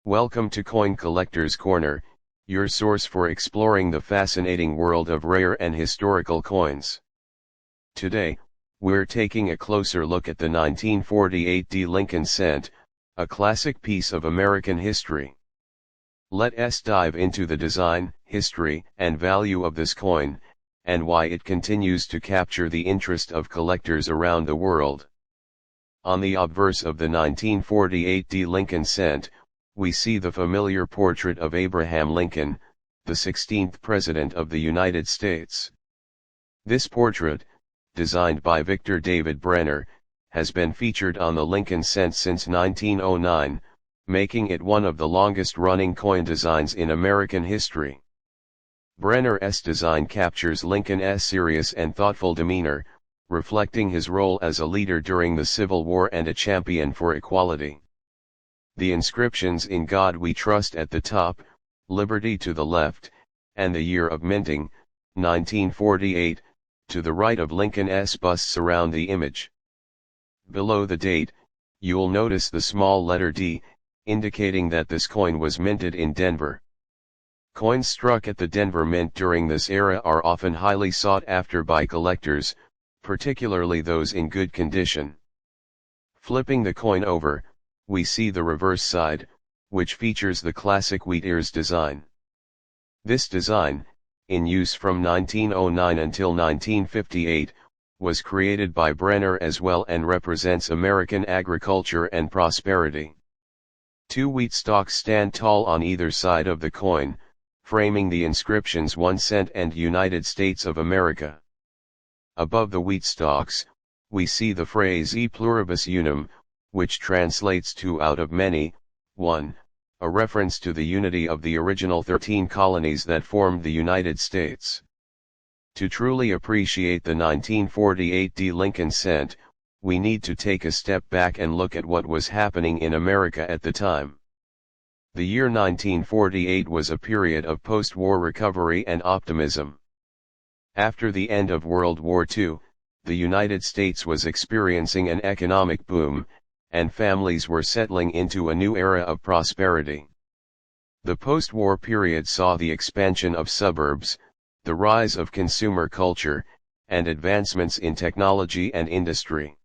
Welcome to Coin Collector's Corner, your source for exploring the fascinating world of rare and historical coins. Today, we're taking a closer look at the 1948 D. Lincoln cent, a classic piece of American history. Let's dive into the design, history, and value of this coin, and why it continues to capture the interest of collectors around the world. On the obverse of the 1948 D. Lincoln cent, we see the familiar portrait of Abraham Lincoln, the 16th President of the United States. This portrait, designed by Victor David Brenner, has been featured on the Lincoln cent since 1909, making it one of the longest-running coin designs in American history. Brenner's design captures Lincoln's serious and thoughtful demeanor, reflecting his role as a leader during the Civil War and a champion for equality. The inscriptions "In God We Trust" at the top, "Liberty" to the left, and the year of minting, 1948, to the right of Lincoln's bust surround the image. Below the date, you'll notice the small letter D, indicating that this coin was minted in Denver. Coins struck at the Denver Mint during this era are often highly sought after by collectors, particularly those in good condition. Flipping the coin over, we see the reverse side, which features the classic wheat ears design. This design, in use from 1909 until 1958, was created by Brenner as well and represents American agriculture and prosperity. Two wheat stalks stand tall on either side of the coin, framing the inscriptions 1 cent and United States of America. Above the wheat stalks, we see the phrase E pluribus unum, which translates to out of many, one, a reference to the unity of the original 13 colonies that formed the United States. To truly appreciate the 1948 D. Lincoln cent, we need to take a step back and look at what was happening in America at the time. The year 1948 was a period of post-war recovery and optimism. After the end of World War II, the United States was experiencing an economic boom, and families were settling into a new era of prosperity. The post-war period saw the expansion of suburbs, the rise of consumer culture, and advancements in technology and industry.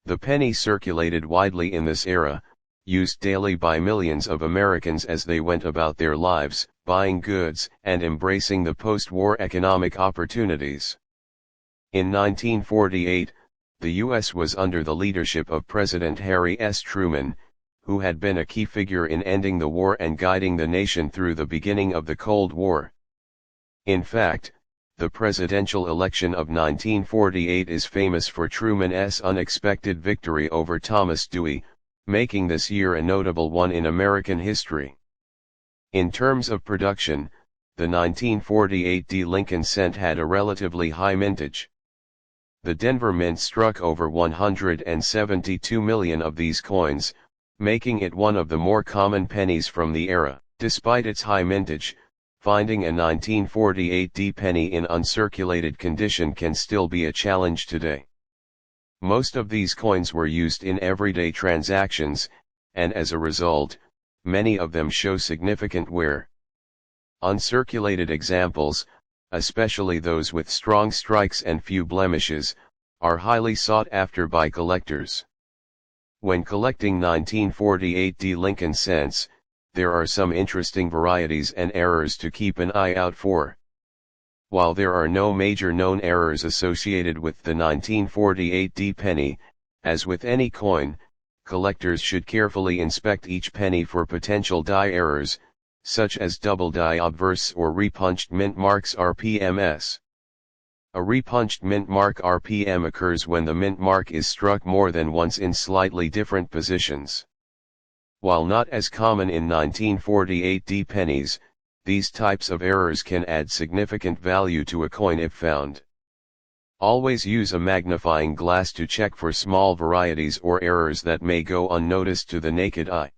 The penny circulated widely in this era, used daily by millions of Americans as they went about their lives, buying goods and embracing the post-war economic opportunities. In 1948, the U.S. was under the leadership of President Harry S. Truman, who had been a key figure in ending the war and guiding the nation through the beginning of the Cold War. In fact, the presidential election of 1948 is famous for Truman's unexpected victory over Thomas Dewey, making this year a notable one in American history. In terms of production, the 1948 D. Lincoln cent had a relatively high mintage. The Denver Mint struck over 172 million of these coins, making it one of the more common pennies from the era. Despite its high mintage, finding a 1948 D penny in uncirculated condition can still be a challenge today. Most of these coins were used in everyday transactions, and as a result, many of them show significant wear. Uncirculated examples, especially those with strong strikes and few blemishes, are highly sought after by collectors. When collecting 1948 D. Lincoln cents, there are some interesting varieties and errors to keep an eye out for. While there are no major known errors associated with the 1948 D penny, as with any coin, collectors should carefully inspect each penny for potential die errors, such as double die obverse or repunched mint marks RPMs. A repunched mint mark RPM occurs when the mint mark is struck more than once in slightly different positions. While not as common in 1948 D pennies, these types of errors can add significant value to a coin if found. Always use a magnifying glass to check for small varieties or errors that may go unnoticed to the naked eye.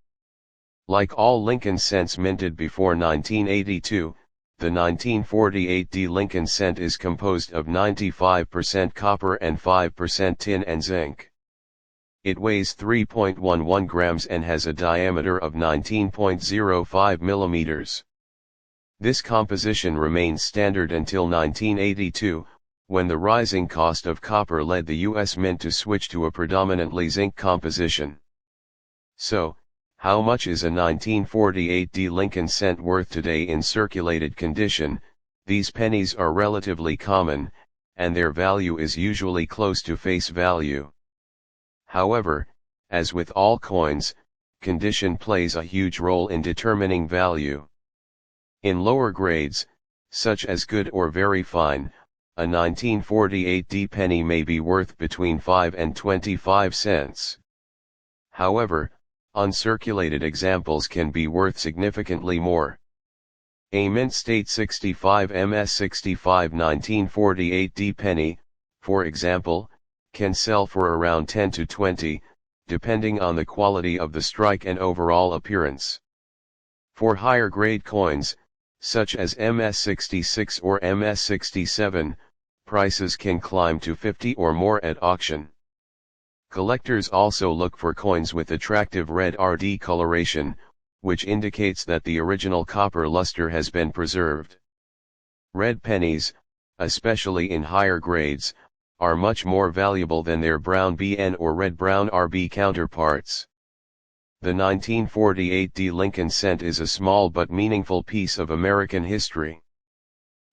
Like all Lincoln cents minted before 1982, the 1948 D. Lincoln cent is composed of 95% copper and 5% tin and zinc. It weighs 3.11 grams and has a diameter of 19.05 millimeters. This composition remained standard until 1982, when the rising cost of copper led the U.S. Mint to switch to a predominantly zinc composition. So, how much is a 1948 Lincoln cent worth today in circulated condition? These pennies are relatively common, and their value is usually close to face value. However, as with all coins, condition plays a huge role in determining value. In lower grades, such as good or very fine, a 1948 penny may be worth between 5 and 25 cents. However, uncirculated examples can be worth significantly more. A Mint State 65 ms 65 1948 penny, for example, can sell for around 10 to 20, depending on the quality of the strike and overall appearance. For higher grade coins, such as MS66 or MS67, prices can climb to 50 or more at auction. Collectors also look for coins with attractive red RD coloration, which indicates that the original copper luster has been preserved. Red pennies, especially in higher grades, are much more valuable than their brown BN or red-brown RB counterparts. The 1948 Lincoln cent is a small but meaningful piece of American history.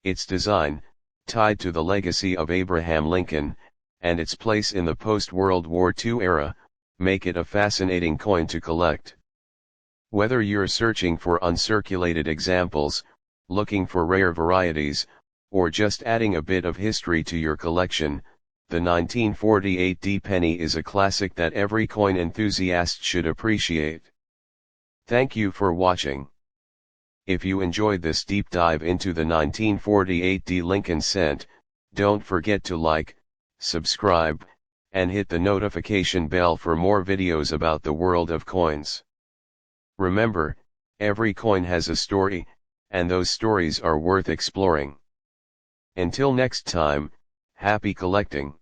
Its design, tied to the legacy of Abraham Lincoln, and its place in the post-World War II era, make it a fascinating coin to collect. Whether you're searching for uncirculated examples, looking for rare varieties, or just adding a bit of history to your collection, the 1948 penny is a classic that every coin enthusiast should appreciate. Thank you for watching. If you enjoyed this deep dive into the 1948 Lincoln cent, don't forget to like, subscribe, and hit the notification bell for more videos about the world of coins. Remember, every coin has a story, and those stories are worth exploring. Until next time, happy collecting.